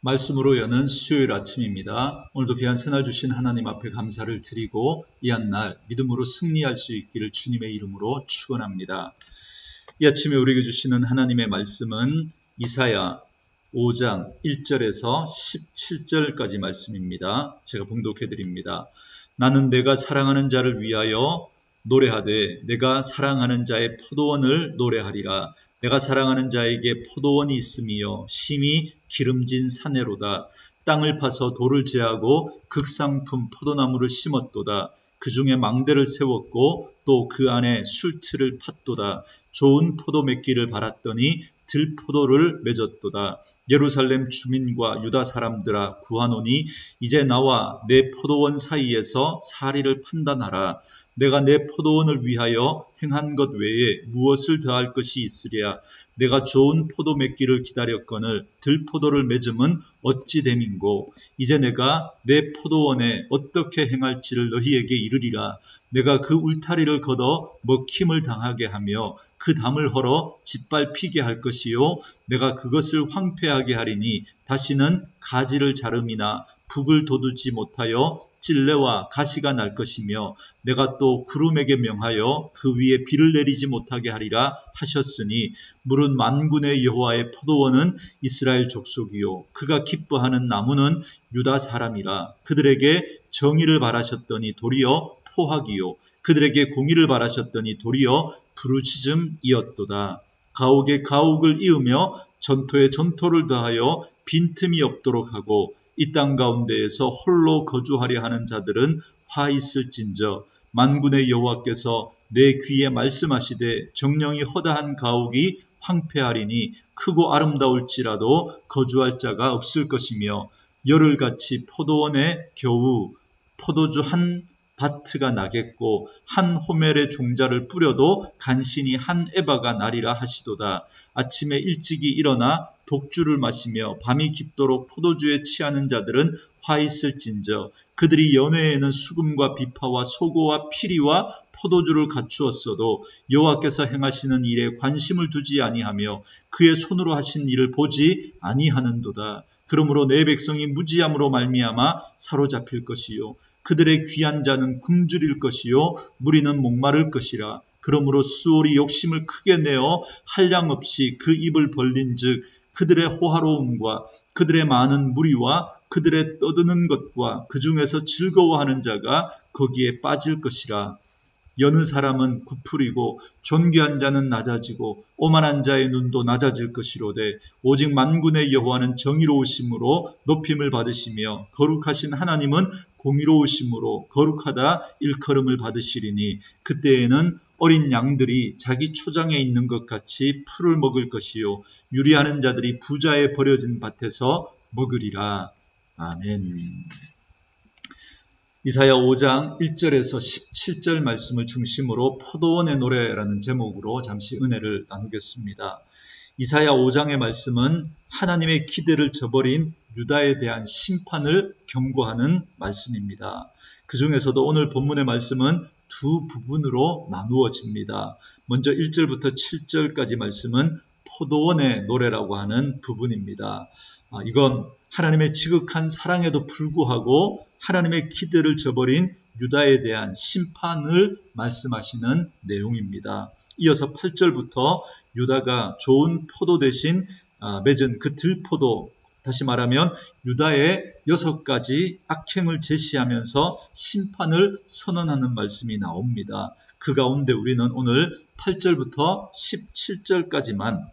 말씀으로 여는 수요일 아침입니다. 오늘도 귀한 새날 주신 하나님 앞에 감사를 드리고 이 한 날 믿음으로 승리할 수 있기를 주님의 이름으로 축원합니다. 이 아침에 우리에게 주시는 하나님의 말씀은 이사야 5장 1절에서 17절까지 말씀입니다. 제가 봉독해 드립니다. 나는 내가 사랑하는 자를 위하여 노래하되 내가 사랑하는 자의 포도원을 노래하리라. 내가 사랑하는 자에게 포도원이 있으며 심히 기름진 사내로다. 땅을 파서 돌을 제하고 극상품 포도나무를 심었도다. 그 중에 망대를 세웠고 또 그 안에 술틀을 팠도다. 좋은 포도 맺기를 바랐더니 들포도를 맺었도다. 예루살렘 주민과 유다 사람들아 구하노니 이제 나와 내 포도원 사이에서 사리를 판단하라. 내가 내 포도원을 위하여 행한 것 외에 무엇을 더할 것이 있으랴. 내가 좋은 포도 맺기를 기다렸거늘 들포도를 맺음은 어찌 됨인고. 이제 내가 내 포도원에 어떻게 행할지를 너희에게 이르리라. 내가 그 울타리를 걷어 먹힘을 당하게 하며 그 담을 헐어 짓밟히게 할 것이요. 내가 그것을 황폐하게 하리니 다시는 가지를 자름이나 북을 돋우지 못하여 찔레와 가시가 날 것이며 내가 또 구름에게 명하여 그 위에 비를 내리지 못하게 하리라 하셨으니 물은 만군의 여호와의 포도원은 이스라엘 족속이요 그가 기뻐하는 나무는 유다 사람이라. 그들에게 정의를 바라셨더니 도리어 포악이요 그들에게 공의를 바라셨더니 도리어 부르짖음이었도다. 가옥에 가옥을 이으며 전토에 전토를 더하여 빈틈이 없도록 하고 이 땅 가운데에서 홀로 거주하려 하는 자들은 화 있을진저. 만군의 여호와께서 내 귀에 말씀하시되 정령이 허다한 가옥이 황폐하리니 크고 아름다울지라도 거주할 자가 없을 것이며 열흘같이 포도원에 겨우 포도주 한 바트가 나겠고 한 호멜의 종자를 뿌려도 간신히 한 에바가 나리라 하시도다. 아침에 일찍이 일어나 독주를 마시며 밤이 깊도록 포도주에 취하는 자들은 화 있을진저. 그들이 연회에는 수금과 비파와 소고와 피리와 포도주를 갖추었어도 여호와께서 행하시는 일에 관심을 두지 아니하며 그의 손으로 하신 일을 보지 아니하는도다. 그러므로 내 백성이 무지함으로 말미암아 사로잡힐 것이요 그들의 귀한 자는 굶주릴 것이요 무리는 목마를 것이라. 그러므로 수월이 욕심을 크게 내어 한량없이 그 입을 벌린즉 그들의 호화로움과 그들의 많은 무리와 그들의 떠드는 것과 그 중에서 즐거워하는 자가 거기에 빠질 것이라. 여느 사람은 구풀이고 존귀한 자는 낮아지고 오만한 자의 눈도 낮아질 것이로되 오직 만군의 여호와는 정의로우심으로 높임을 받으시며 거룩하신 하나님은 공의로우심으로 거룩하다 일컬음을 받으시리니 그때에는 어린 양들이 자기 초장에 있는 것 같이 풀을 먹을 것이요 유리하는 자들이 부자의 버려진 밭에서 먹으리라. 아멘. 이사야 5장 1절에서 17절 말씀을 중심으로 포도원의 노래라는 제목으로 잠시 은혜를 나누겠습니다. 이사야 5장의 말씀은 하나님의 기대를 저버린 유다에 대한 심판을 경고하는 말씀입니다. 그 중에서도 오늘 본문의 말씀은 두 부분으로 나누어집니다. 먼저 1절부터 7절까지 말씀은 포도원의 노래라고 하는 부분입니다. 이건 하나님의 지극한 사랑에도 불구하고 하나님의 기대를 저버린 유다에 대한 심판을 말씀하시는 내용입니다. 이어서 8절부터 유다가 좋은 포도 대신 맺은 그 들포도, 다시 말하면 유다의 6가지 악행을 제시하면서 심판을 선언하는 말씀이 나옵니다. 그 가운데 우리는 오늘 8절부터 17절까지만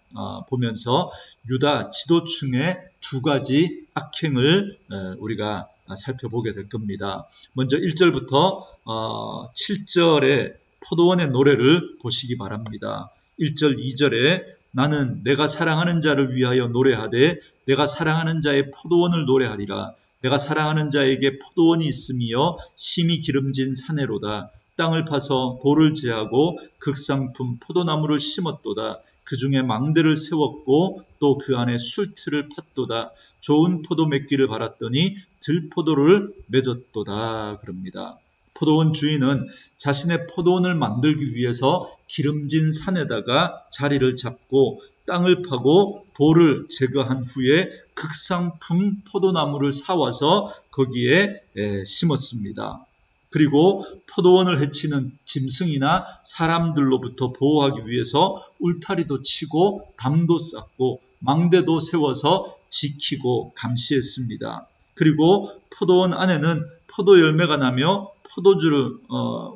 보면서 유다 지도층의 2가지 악행을 우리가 살펴보게 될 겁니다. 먼저 1절부터 7절의 포도원의 노래를 보시기 바랍니다. 1절, 2절에 나는 내가 사랑하는 자를 위하여 노래하되 내가 사랑하는 자의 포도원을 노래하리라. 내가 사랑하는 자에게 포도원이 있으며 심히 기름진 사내로다. 땅을 파서 돌을 제하고 극상품 포도나무를 심었도다. 그 중에 망대를 세웠고 또 그 안에 술틀을 팠도다. 좋은 포도 맺기를 바랐더니 들포도를 맺었도다. 그럽니다. 포도원 주인은 자신의 포도원을 만들기 위해서 기름진 산에다가 자리를 잡고 땅을 파고 돌을 제거한 후에 극상품 포도나무를 사와서 거기에 심었습니다. 그리고 포도원을 해치는 짐승이나 사람들로부터 보호하기 위해서 울타리도 치고 담도 쌓고 망대도 세워서 지키고 감시했습니다. 그리고 포도원 안에는 포도 열매가 나며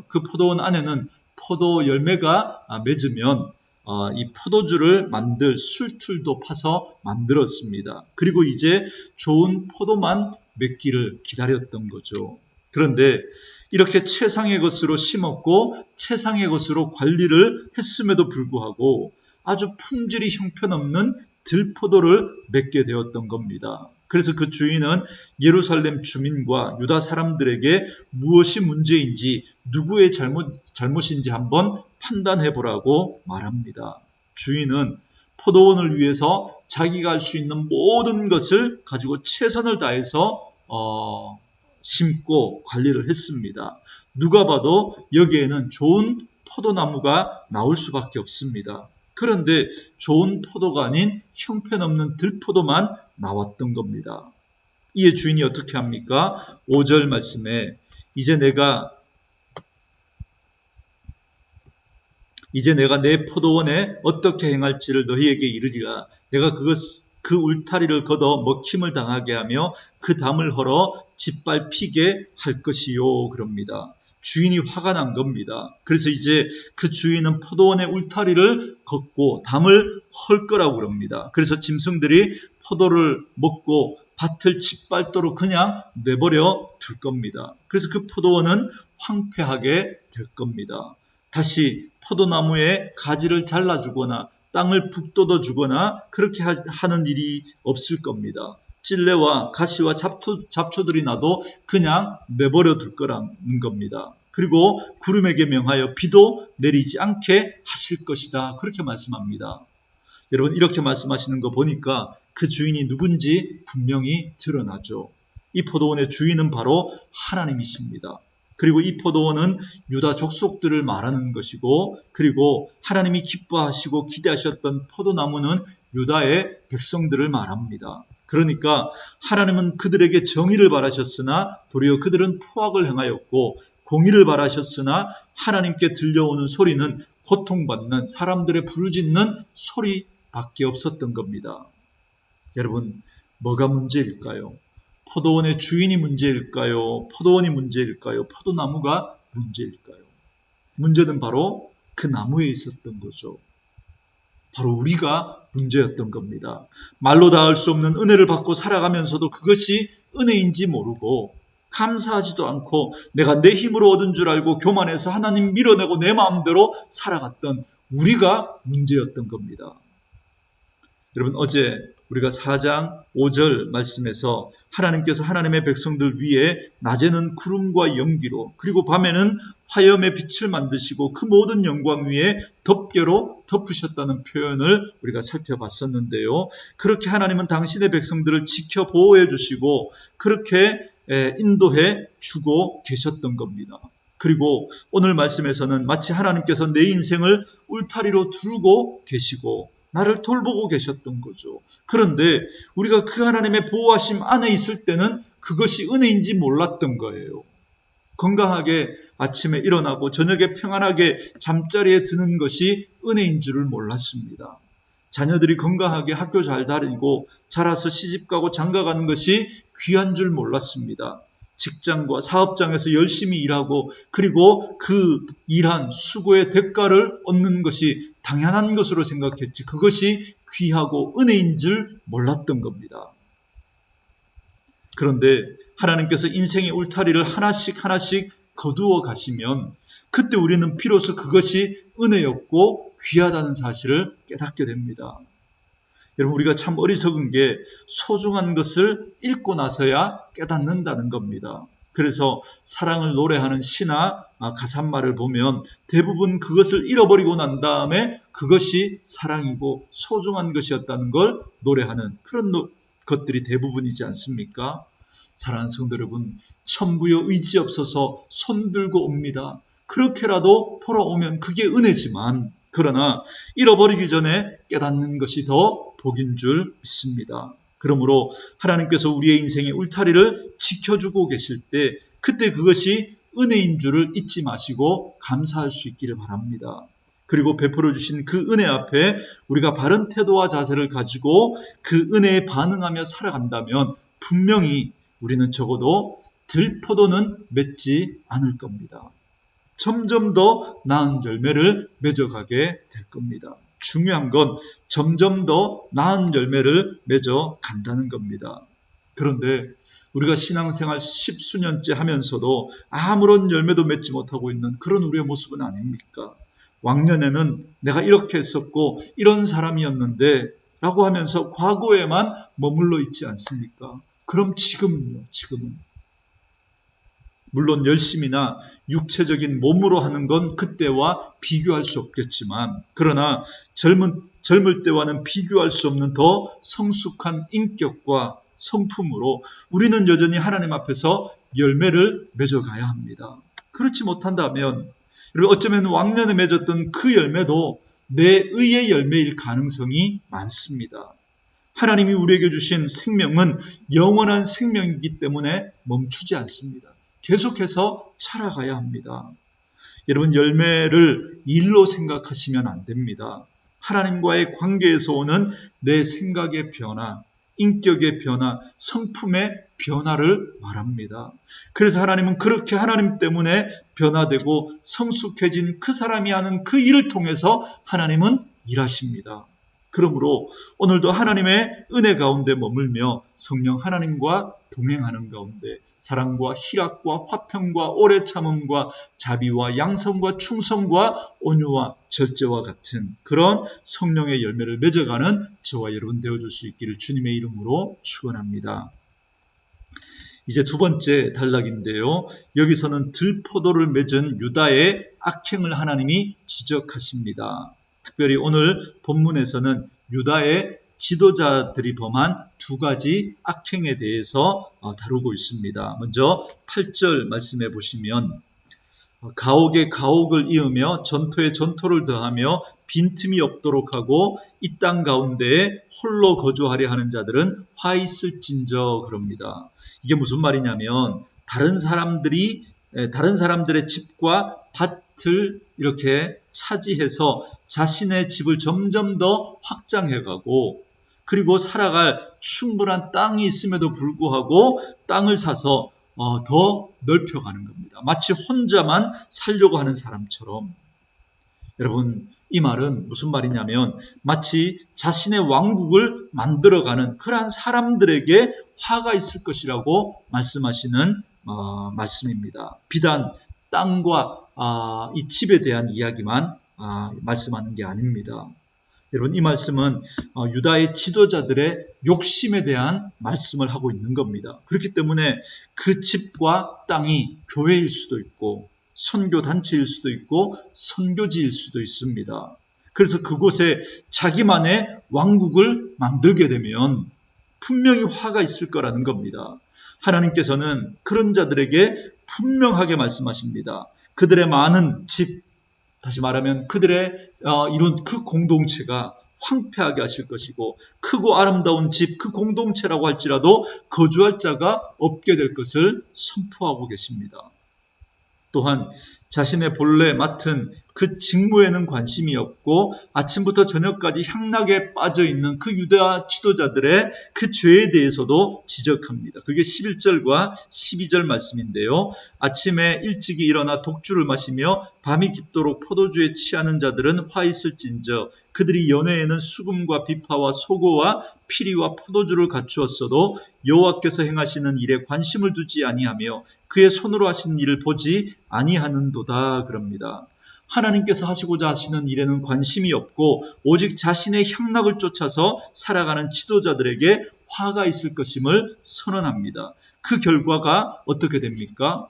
그 포도원 안에는 포도 열매가 맺으면 이 포도주를 만들 술틀도 파서 만들었습니다. 그리고 이제 좋은 포도만 맺기를 기다렸던 거죠. 그런데 이렇게 최상의 것으로 심었고 최상의 것으로 관리를 했음에도 불구하고 아주 품질이 형편없는 들포도를 맺게 되었던 겁니다. 그래서 그 주인은 예루살렘 주민과 유다 사람들에게 무엇이 문제인지 누구의 잘못인지 한번 판단해 보라고 말합니다. 주인은 포도원을 위해서 자기가 할 수 있는 모든 것을 가지고 최선을 다해서 심고 관리를 했습니다. 누가 봐도 여기에는 좋은 포도나무가 나올 수밖에 없습니다. 그런데 좋은 포도가 아닌 형편없는 들포도만 나왔던 겁니다. 이에 주인이 어떻게 합니까? 5절 말씀에 이제 내가 내 포도원에 어떻게 행할지를 너희에게 이르리라. 내가 그 울타리를 걷어 먹힘을 당하게 하며 그 담을 헐어 짓밟히게 할 것이요. 그럽니다. 주인이 화가 난 겁니다. 그래서 이제 그 주인은 포도원의 울타리를 걷고 담을 헐 거라고 그럽니다. 그래서 짐승들이 포도를 먹고 밭을 짓밟도록 그냥 내버려 둘 겁니다. 그래서 그 포도원은 황폐하게 될 겁니다. 다시 포도나무에 가지를 잘라주거나 땅을 북돋워 주거나 그렇게 하는 일이 없을 겁니다. 찔레와 가시와 잡초들이 나도 그냥 내버려 둘 거라는 겁니다. 그리고 구름에게 명하여 비도 내리지 않게 하실 것이다. 그렇게 말씀합니다. 여러분 이렇게 말씀하시는 거 보니까 그 주인이 누군지 분명히 드러나죠. 이 포도원의 주인은 바로 하나님이십니다. 그리고 이 포도원은 유다 족속들을 말하는 것이고 그리고 하나님이 기뻐하시고 기대하셨던 포도나무는 유다의 백성들을 말합니다. 그러니까 하나님은 그들에게 정의를 바라셨으나 도리어 그들은 포악을 행하였고 공의를 바라셨으나 하나님께 들려오는 소리는 고통받는 사람들의 부르짖는 소리밖에 없었던 겁니다. 여러분 뭐가 문제일까요? 포도원의 주인이 문제일까요? 포도원이 문제일까요? 포도나무가 문제일까요? 문제는 바로 그 나무에 있었던 거죠. 바로 우리가 문제였던 겁니다. 말로 닿을 수 없는 은혜를 받고 살아가면서도 그것이 은혜인지 모르고 감사하지도 않고 내가 내 힘으로 얻은 줄 알고 교만해서 하나님 밀어내고 내 마음대로 살아갔던 우리가 문제였던 겁니다. 여러분 어제 우리가 4장 5절 말씀에서 하나님께서 하나님의 백성들 위에 낮에는 구름과 연기로 그리고 밤에는 화염의 빛을 만드시고 그 모든 영광 위에 덮개로 덮으셨다는 표현을 우리가 살펴봤었는데요. 그렇게 하나님은 당신의 백성들을 지켜 보호해 주시고 그렇게 인도해 주고 계셨던 겁니다. 그리고 오늘 말씀에서는 마치 하나님께서 내 인생을 울타리로 두르고 계시고 나를 돌보고 계셨던 거죠. 그런데 우리가 그 하나님의 보호하심 안에 있을 때는 그것이 은혜인지 몰랐던 거예요. 건강하게 아침에 일어나고 저녁에 평안하게 잠자리에 드는 것이 은혜인 줄을 몰랐습니다. 자녀들이 건강하게 학교 잘 다니고 자라서 시집가고 장가가는 것이 귀한 줄 몰랐습니다. 직장과 사업장에서 열심히 일하고 그리고 그 일한 수고의 대가를 얻는 것이 당연한 것으로 생각했지 그것이 귀하고 은혜인 줄 몰랐던 겁니다. 그런데 하나님께서 인생의 울타리를 하나씩 거두어 가시면 그때 우리는 비로소 그것이 은혜였고 귀하다는 사실을 깨닫게 됩니다. 여러분 우리가 참 어리석은 게 소중한 것을 읽고 나서야 깨닫는다는 겁니다. 그래서 사랑을 노래하는 시나 가사말을 보면 대부분 그것을 잃어버리고 난 다음에 그것이 사랑이고 소중한 것이었다는 걸 노래하는 그런 것들이 대부분이지 않습니까? 사랑하는 성도 여러분, 천부여 의지 없어서 손들고 옵니다. 그렇게라도 돌아오면 그게 은혜지만 그러나 잃어버리기 전에 깨닫는 것이 더 복인 줄 믿습니다. 그러므로 하나님께서 우리의 인생의 울타리를 지켜주고 계실 때 그때 그것이 은혜인 줄을 잊지 마시고 감사할 수 있기를 바랍니다. 그리고 베풀어 주신 그 은혜 앞에 우리가 바른 태도와 자세를 가지고 그 은혜에 반응하며 살아간다면 분명히 우리는 적어도 들포도는 맺지 않을 겁니다. 점점 더 나은 열매를 맺어가게 될 겁니다. 중요한 건 점점 더 나은 열매를 맺어 간다는 겁니다. 그런데 우리가 신앙생활 십수년째 하면서도 아무런 열매도 맺지 못하고 있는 그런 우리의 모습은 아닙니까? 왕년에는 내가 이렇게 했었고 이런 사람이었는데 라고 하면서 과거에만 머물러 있지 않습니까? 그럼 지금은요? 지금은 물론 열심이나 육체적인 몸으로 하는 건 그때와 비교할 수 없겠지만 그러나 젊을 때와는 비교할 수 없는 더 성숙한 인격과 성품으로 우리는 여전히 하나님 앞에서 열매를 맺어가야 합니다. 그렇지 못한다면 어쩌면 왕년에 맺었던 그 열매도 내 의의 열매일 가능성이 많습니다. 하나님이 우리에게 주신 생명은 영원한 생명이기 때문에 멈추지 않습니다. 계속해서 살아가야 합니다. 여러분, 열매를 일로 생각하시면 안 됩니다. 하나님과의 관계에서 오는 내 생각의 변화, 인격의 변화, 성품의 변화를 말합니다. 그래서 하나님은 그렇게 하나님 때문에 변화되고 성숙해진 그 사람이 하는 그 일을 통해서 하나님은 일하십니다. 그러므로 오늘도 하나님의 은혜 가운데 머물며 성령 하나님과 동행하는 가운데 사랑과 희락과 화평과 오래 참음과 자비와 양성과 충성과 온유와 절제와 같은 그런 성령의 열매를 맺어가는 저와 여러분 되어줄 수 있기를 주님의 이름으로 축원합니다. 이제 두 번째 단락인데요. 여기서는 들포도를 맺은 유다의 악행을 하나님이 지적하십니다. 특별히 오늘 본문에서는 유다의 지도자들이 범한 두 가지 악행에 대해서 다루고 있습니다. 먼저 8절 말씀해 보시면 가옥에 가옥을 이으며 전토에 전토를 더하며 빈틈이 없도록 하고 이 땅 가운데에 홀로 거주하려 하는 자들은 화 있을진저 그럽니다. 이게 무슨 말이냐면 다른 사람들의 집과 밭을 이렇게 차지해서 자신의 집을 점점 더 확장해가고 그리고 살아갈 충분한 땅이 있음에도 불구하고 땅을 사서 더 넓혀가는 겁니다. 마치 혼자만 살려고 하는 사람처럼. 여러분, 이 말은 무슨 말이냐면 마치 자신의 왕국을 만들어가는 그러한 사람들에게 화가 있을 것이라고 말씀하시는 말씀입니다. 비단 땅과 이 집에 대한 이야기만 말씀하는 게 아닙니다. 여러분, 이 말씀은 유다의 지도자들의 욕심에 대한 말씀을 하고 있는 겁니다. 그렇기 때문에 그 집과 땅이 교회일 수도 있고 선교단체일 수도 있고 선교지일 수도 있습니다. 그래서 그곳에 자기만의 왕국을 만들게 되면 분명히 화가 있을 거라는 겁니다. 하나님께서는 그런 자들에게 분명하게 말씀하십니다. 그들의 많은 집, 다시 말하면 그들의 이룬 그 공동체가 황폐하게 하실 것이고 크고 아름다운 집, 그 공동체라고 할지라도 거주할 자가 없게 될 것을 선포하고 계십니다. 또한 자신의 본래 맡은 그 직무에는 관심이 없고 아침부터 저녁까지 향락에 빠져있는 그 유다 지도자들의 그 죄에 대해서도 지적합니다. 그게 11절과 12절 말씀인데요. 아침에 일찍이 일어나 독주를 마시며 밤이 깊도록 포도주에 취하는 자들은 화 있을진저 그들이 연회에는 수금과 비파와 소고와 피리와 포도주를 갖추었어도 여호와께서 행하시는 일에 관심을 두지 아니하며 그의 손으로 하신 일을 보지 아니하는도다 그럽니다. 하나님께서 하시고자 하시는 일에는 관심이 없고 오직 자신의 향락을 쫓아서 살아가는 지도자들에게 화가 있을 것임을 선언합니다. 그 결과가 어떻게 됩니까?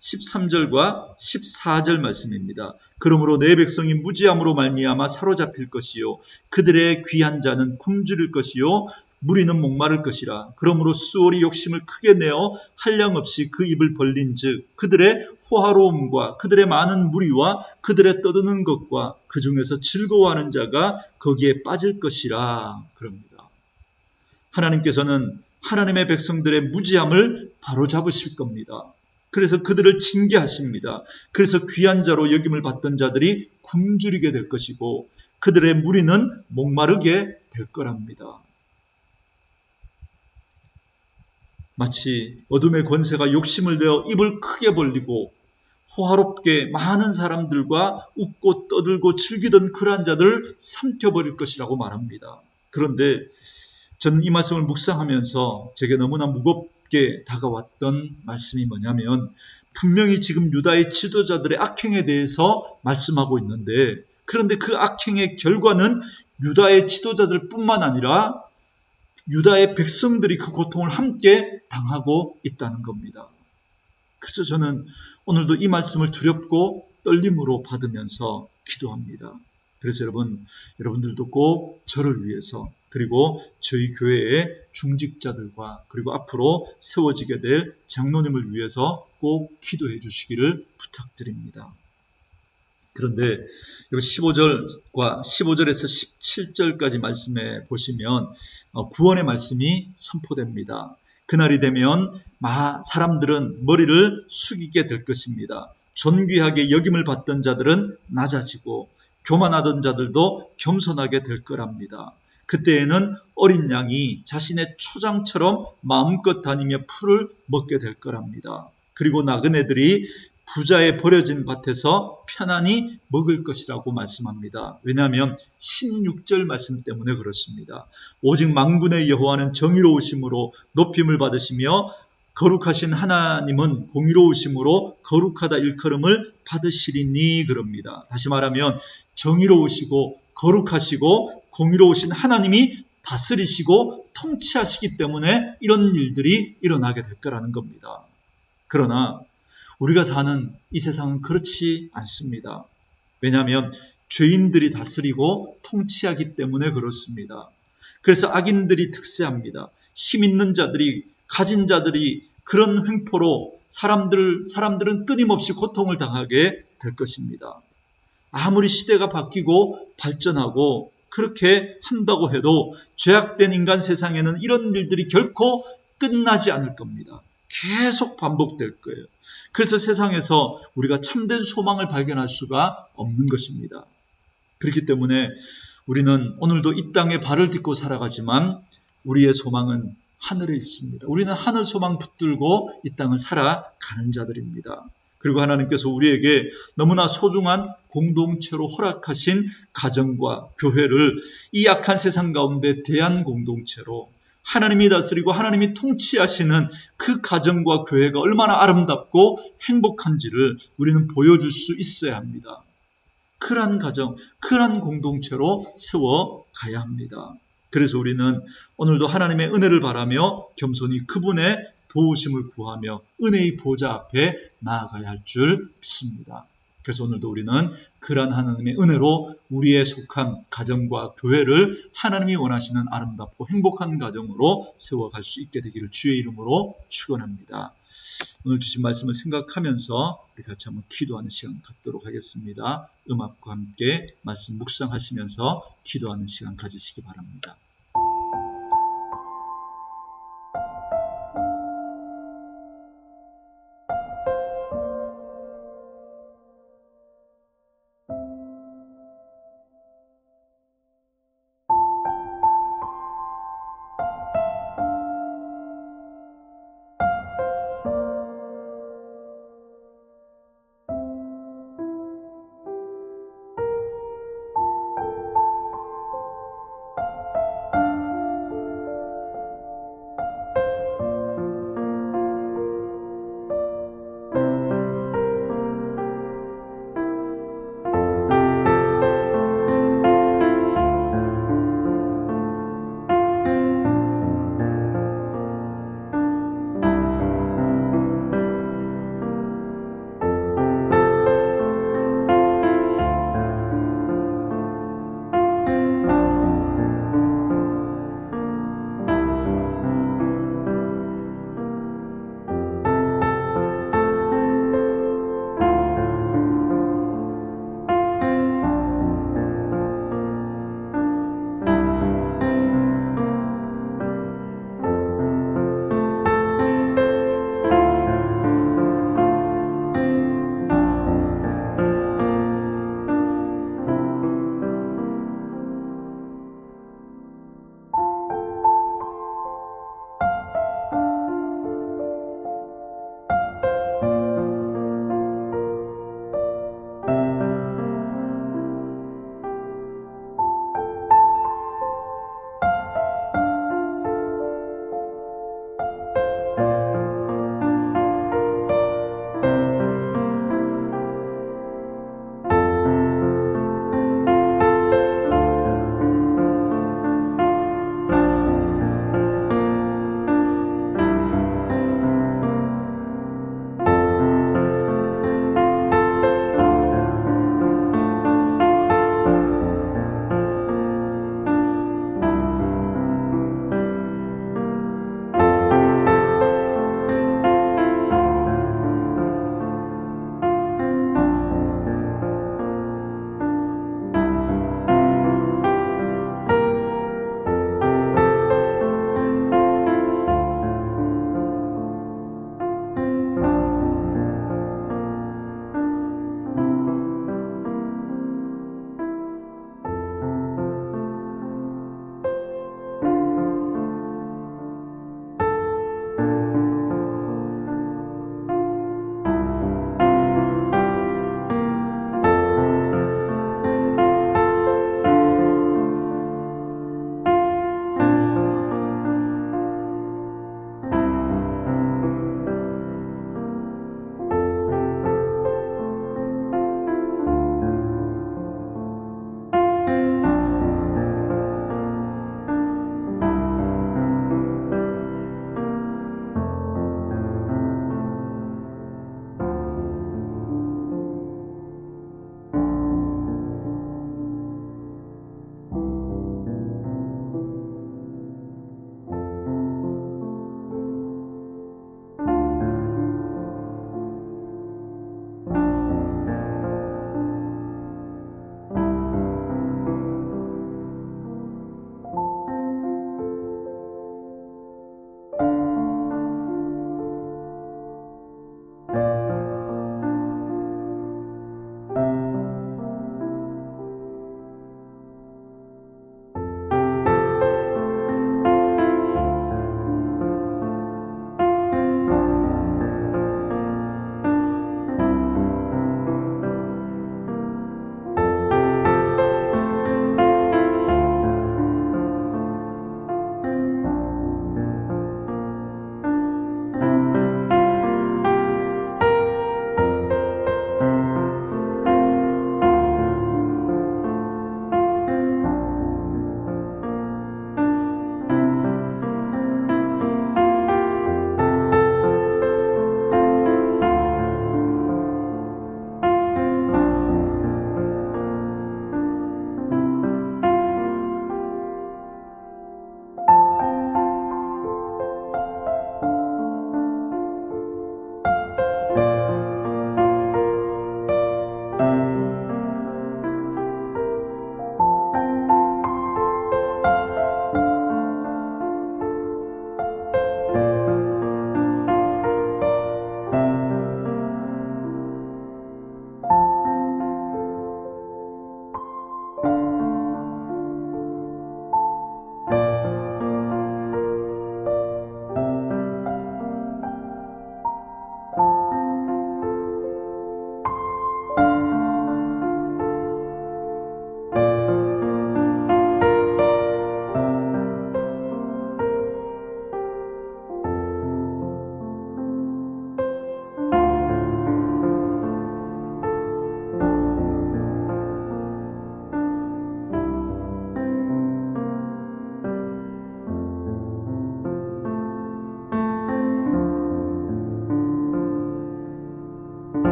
13절과 14절 말씀입니다. 그러므로 내 백성이 무지함으로 말미암아 사로잡힐 것이요 그들의 귀한 자는 굶주릴 것이요 무리는 목마를 것이라. 그러므로 수월이 욕심을 크게 내어 한량없이 그 입을 벌린즉 그들의 호화로움과 그들의 많은 무리와 그들의 떠드는 것과 그 중에서 즐거워하는 자가 거기에 빠질 것이라. 그럽니다. 하나님께서는 하나님의 백성들의 무지함을 바로잡으실 겁니다. 그래서 그들을 징계하십니다. 그래서 귀한 자로 여김을 받던 자들이 굶주리게 될 것이고 그들의 무리는 목마르게 될 거랍니다. 마치 어둠의 권세가 욕심을 내어 입을 크게 벌리고 호화롭게 많은 사람들과 웃고 떠들고 즐기던 그러한 자들을 삼켜버릴 것이라고 말합니다. 그런데 저는 이 말씀을 묵상하면서 제게 너무나 무겁게 다가왔던 말씀이 뭐냐면 분명히 지금 유다의 지도자들의 악행에 대해서 말씀하고 있는데 그런데 그 악행의 결과는 유다의 지도자들 뿐만 아니라 유다의 백성들이 그 고통을 함께 당하고 있다는 겁니다. 그래서 저는 오늘도 이 말씀을 두렵고 떨림으로 받으면서 기도합니다. 그래서 여러분들도 꼭 저를 위해서 그리고 저희 교회의 중직자들과 그리고 앞으로 세워지게 될 장로님을 위해서 꼭 기도해 주시기를 부탁드립니다. 그런데 여기 15절과 15절에서 17절까지 말씀에 보시면 구원의 말씀이 선포됩니다. 그날이 되면 사람들은 머리를 숙이게 될 것입니다. 존귀하게 여김을 받던 자들은 낮아지고 교만하던 자들도 겸손하게 될 거랍니다. 그때에는 어린 양이 자신의 초장처럼 마음껏 다니며 풀을 먹게 될 거랍니다. 그리고 나그네들이 부자의 버려진 밭에서 편안히 먹을 것이라고 말씀합니다. 왜냐하면 16절 말씀 때문에 그렇습니다. 오직 만군의 여호와는 정의로우심으로 높임을 받으시며 거룩하신 하나님은 공의로우심으로 거룩하다 일컬음을 받으시리니 그럽니다. 다시 말하면 정의로우시고 거룩하시고 공의로우신 하나님이 다스리시고 통치하시기 때문에 이런 일들이 일어나게 될 거라는 겁니다. 그러나 우리가 사는 이 세상은 그렇지 않습니다. 왜냐하면 죄인들이 다스리고 통치하기 때문에 그렇습니다. 그래서 악인들이 득세합니다. 힘 있는 자들이 가진 자들이 그런 횡포로 사람들은 끊임없이 고통을 당하게 될 것입니다. 아무리 시대가 바뀌고 발전하고 그렇게 한다고 해도 죄악된 인간 세상에는 이런 일들이 결코 끝나지 않을 겁니다. 계속 반복될 거예요. 그래서 세상에서 우리가 참된 소망을 발견할 수가 없는 것입니다. 그렇기 때문에 우리는 오늘도 이 땅에 발을 딛고 살아가지만 우리의 소망은 하늘에 있습니다. 우리는 하늘 소망 붙들고 이 땅을 살아가는 자들입니다. 그리고 하나님께서 우리에게 너무나 소중한 공동체로 허락하신 가정과 교회를 이 약한 세상 가운데 대한 공동체로 하나님이 다스리고 하나님이 통치하시는 그 가정과 교회가 얼마나 아름답고 행복한지를 우리는 보여줄 수 있어야 합니다. 그러한 가정, 그러한 공동체로 세워가야 합니다. 그래서 우리는 오늘도 하나님의 은혜를 바라며 겸손히 그분의 도우심을 구하며 은혜의 보좌 앞에 나아가야 할 줄 믿습니다. 그래서 오늘도 우리는 그러한 하나님의 은혜로 우리의 속한 가정과 교회를 하나님이 원하시는 아름답고 행복한 가정으로 세워갈 수 있게 되기를 주의 이름으로 축원합니다. 오늘 주신 말씀을 생각하면서 우리 같이 한번 기도하는 시간 갖도록 하겠습니다. 음악과 함께 말씀 묵상하시면서 기도하는 시간 가지시기 바랍니다.